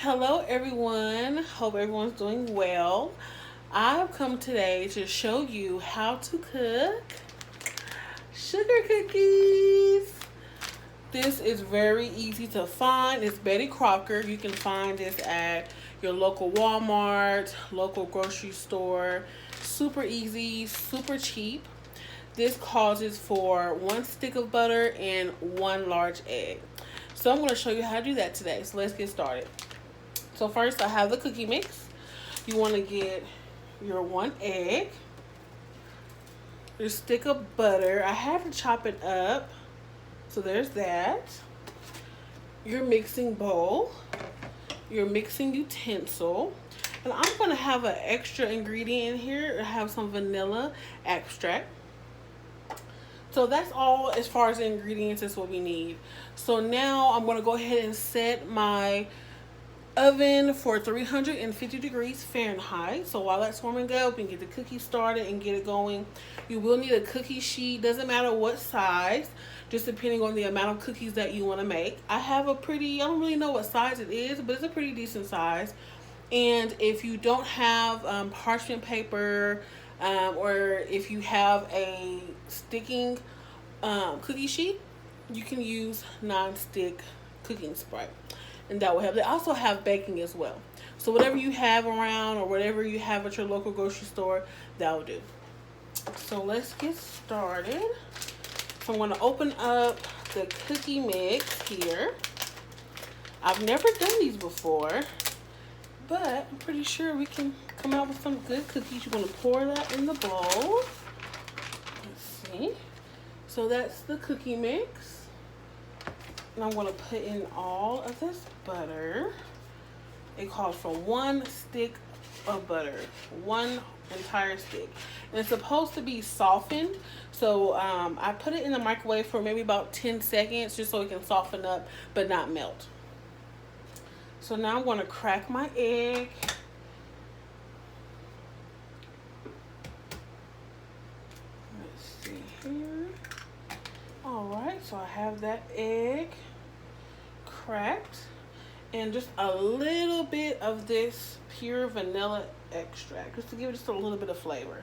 Hello, everyone. Hope everyone's doing well. I've come today to show you how to cook sugar cookies. This is very easy to find. It's Betty Crocker. You can find this at your local Walmart, local grocery store. Super easy, super cheap. This causes for 1 stick of butter and 1 large egg. So I'm going to show you how to do that today. So let's get started. So first I have the cookie mix. You want to get your 1 egg, your stick of butter. I have to chop it up. So there's that. Your mixing bowl, your mixing utensil. And I'm going to have an extra ingredient here. I have some vanilla extract. So that's all as far as the ingredients is what we need. So now I'm going to go ahead and set my oven for 350 degrees Fahrenheit. So while that's warming up, we can get the cookies started and get it going. You will need a cookie sheet. Doesn't matter what size, just depending on the amount of cookies that you want to make. I have I don't really know what size it is, but it's a pretty decent size. And if you don't have parchment paper, or if you have a sticking cookie sheet, you can use non-stick cooking spray, and that will help. They also have baking as well. So whatever you have around or whatever you have at your local grocery store, that will do. So let's get started. So I'm going to open up the cookie mix here. I've never done these before, but I'm pretty sure we can come out with some good cookies. You're going to pour that in the bowl. Let's see. So that's the cookie mix. And I'm going to put in all of this butter. It calls for 1 stick of butter. 1 entire stick. And it's supposed to be softened. So I put it in the microwave for maybe about 10 seconds just so it can soften up but not melt. So now I'm going to crack my egg. Let's see here. Alright, so I have that egg cracked and just a little bit of this pure vanilla extract just to give it just a little bit of flavor.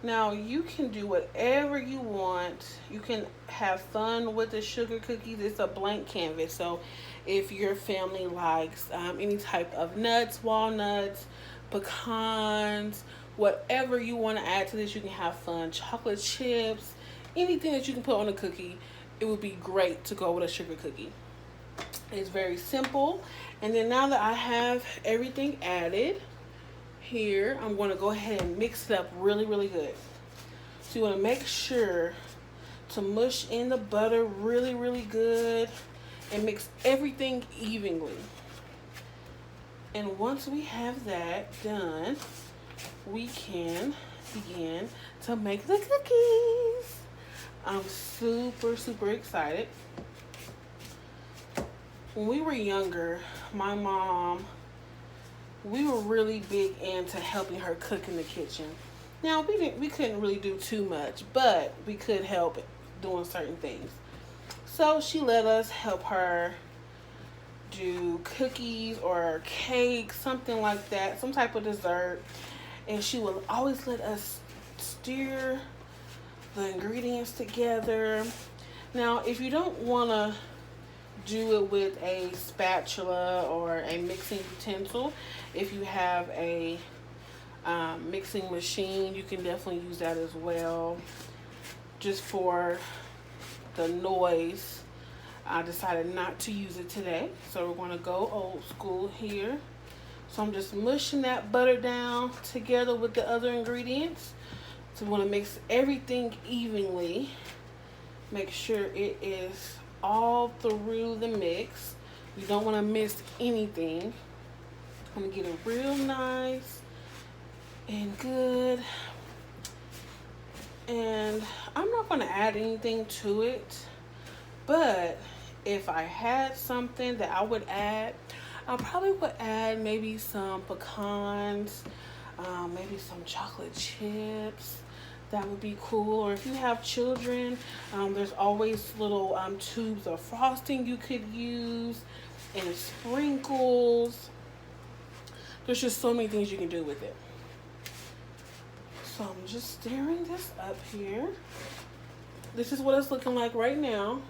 Now you can do whatever you want. You can have fun with the sugar cookies. It's a blank canvas. So if your family likes any type of nuts, walnuts, pecans, whatever you want to add to this, you can have fun. Chocolate chips, anything that you can put on a cookie, it would be great to go with a sugar cookie. It's very simple. And then now that I have everything added here, I'm going to go ahead and mix it up really, really good. So you want to make sure to mush in the butter really, really good and mix everything evenly. And once we have that done, we can begin to make the cookies. I'm super, super excited. When we were younger, my mom, we were really big into helping her cook in the kitchen. Now we couldn't really do too much, but we could help doing certain things. So she let us help her do cookies or cake, something like that, some type of dessert. And she would always let us stir the ingredients together. Now, if you don't want to do it with a spatula or a mixing utensil, if you have a mixing machine, you can definitely use that as well. Just for the noise, I decided not to use it today. So we're going to go old school here. So I'm just mushing that butter down together with the other ingredients. So we want to mix everything evenly. Make sure it is all through the mix. You don't want to miss anything. I'm going to get it real nice and good. And I'm not going to add anything to it. But if I had something that I would add, I probably would add maybe some pecans, maybe some chocolate chips, that would be cool. Or if you have children, there's always little tubes of frosting you could use, and sprinkles. There's just so many things you can do with it. So I'm just stirring this up here. This is what it's looking like right now.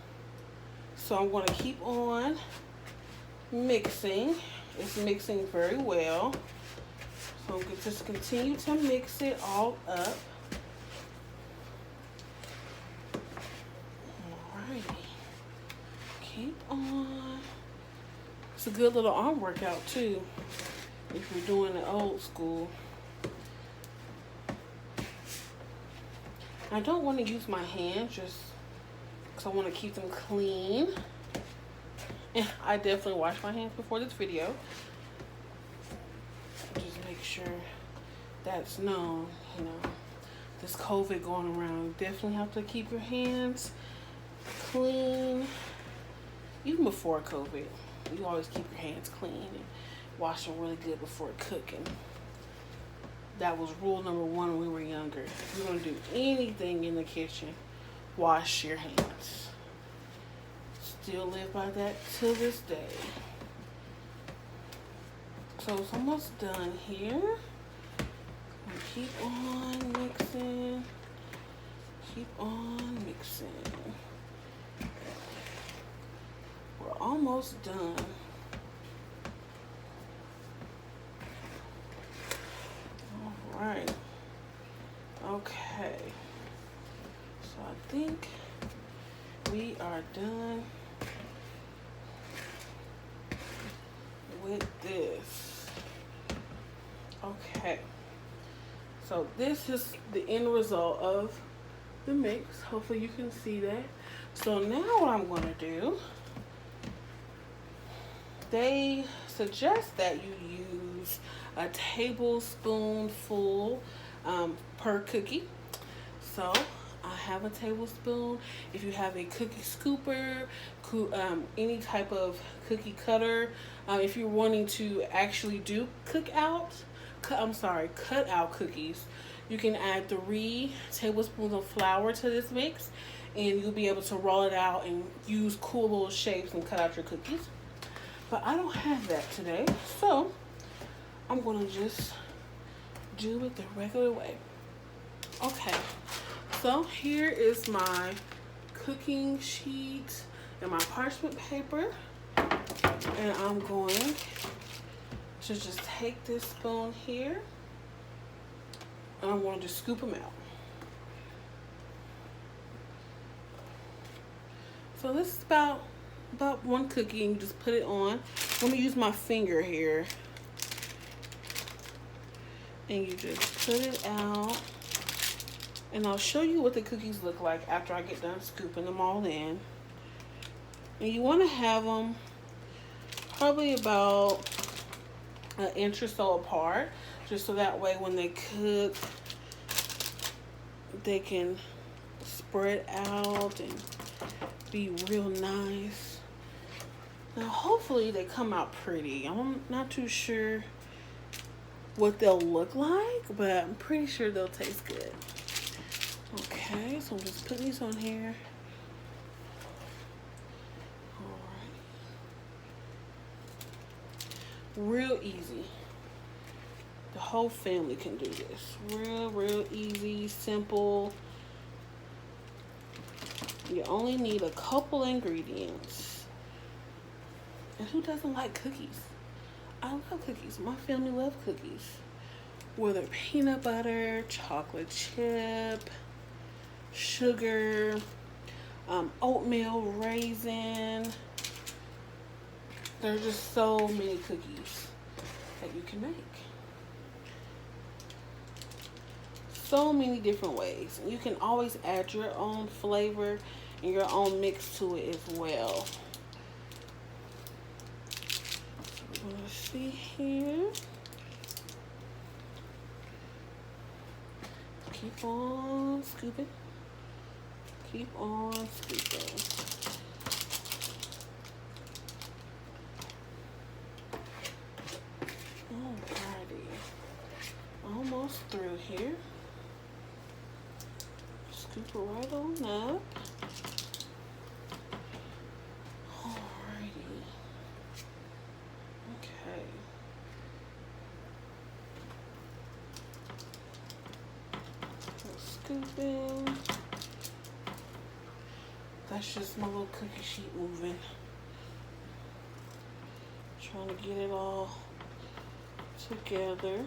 So I'm going to keep on mixing. It's mixing very well. So I'm going to just continue to mix it all up. Alrighty. Keep on. It's a good little arm workout too, if you're doing it old school. I don't want to use my hands just because I want to keep them clean. And I definitely washed my hands before this video. Just make sure that's known, you know. This COVID going around, you definitely have to keep your hands clean. Even before COVID, you always keep your hands clean and wash them really good before cooking. That was rule number 1 when we were younger. If you're going to do anything in the kitchen, wash your hands. Still live by that to this day. So it's almost done here. And keep on mixing. Keep on mixing. We're almost done. Alright. Okay. So I think we are done with this. Okay. So this is the end result of the mix. Hopefully you can see that. So now what I'm going to do, they suggest that you use a tablespoonful per cookie. So I have a tablespoon. If you have a cookie scooper, any type of cookie cutter, if you're wanting to actually do cut out cookies, you can add 3 tablespoons of flour to this mix, and you'll be able to roll it out and use cool little shapes and cut out your cookies. But I don't have that today, so I'm gonna just do it the regular way. Okay, so here is my cooking sheet and my parchment paper, and I'm going to just take this spoon here, and I'm going to just scoop them out. So this is about 1 cookie, and you just put it on. I'm gonna use my finger here, and you just put it out, and I'll show you what the cookies look like after I get done scooping them all in. And you want to have them probably about 1 inch or so apart, just so that way when they cook, they can spread out and be real nice. Now hopefully they come out pretty. I'm not too sure what they'll look like, but I'm pretty sure they'll taste good. Okay, so I'm just putting these on here. Alright. Real easy. The whole family can do this. Real easy, simple. You only need a couple ingredients. And who doesn't like cookies? I love cookies. My family loves cookies. Whether peanut butter, chocolate chip, sugar, oatmeal, raisin. There are just so many cookies that you can make. So many different ways. You can always add your own flavor and your own mix to it as well. So we're gonna see here. Keep on scooping. Keep on scooping. Alrighty. Almost through here. right on up. Alrighty. Okay. Scooping. That's just my little cookie sheet moving. Trying to get it all together.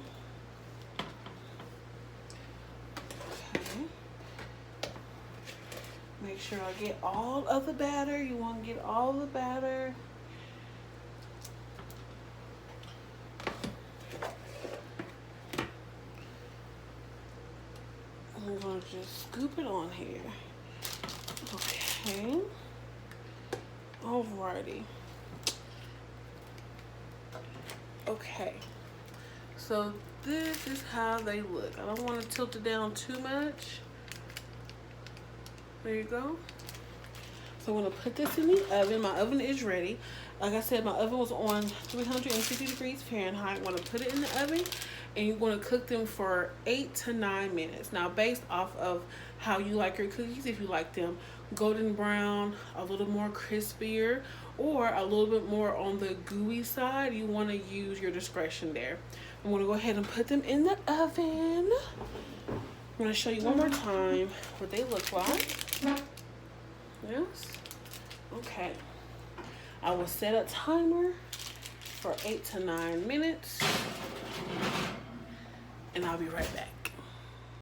Okay. Make sure I get all of the batter. You want to get all the batter. I'm going to just scoop it on here. Okay. Alrighty. Okay. So this is how they look. I don't want to tilt it down too much. There you go. So I'm going to put this in the oven. My oven is ready. Like I said, my oven was on 350 degrees Fahrenheit. I'm going to put it in the oven, and you're going to cook them for 8 to 9 minutes. Now, based off of how you like your cookies, if you like them golden brown, a little more crispier, or a little bit more on the gooey side, you want to use your discretion there. I'm going to go ahead and put them in the oven. I'm going to show you one more time what they look like. Yes. Okay. I will set a timer for 8 to 9 minutes, and I'll be right back.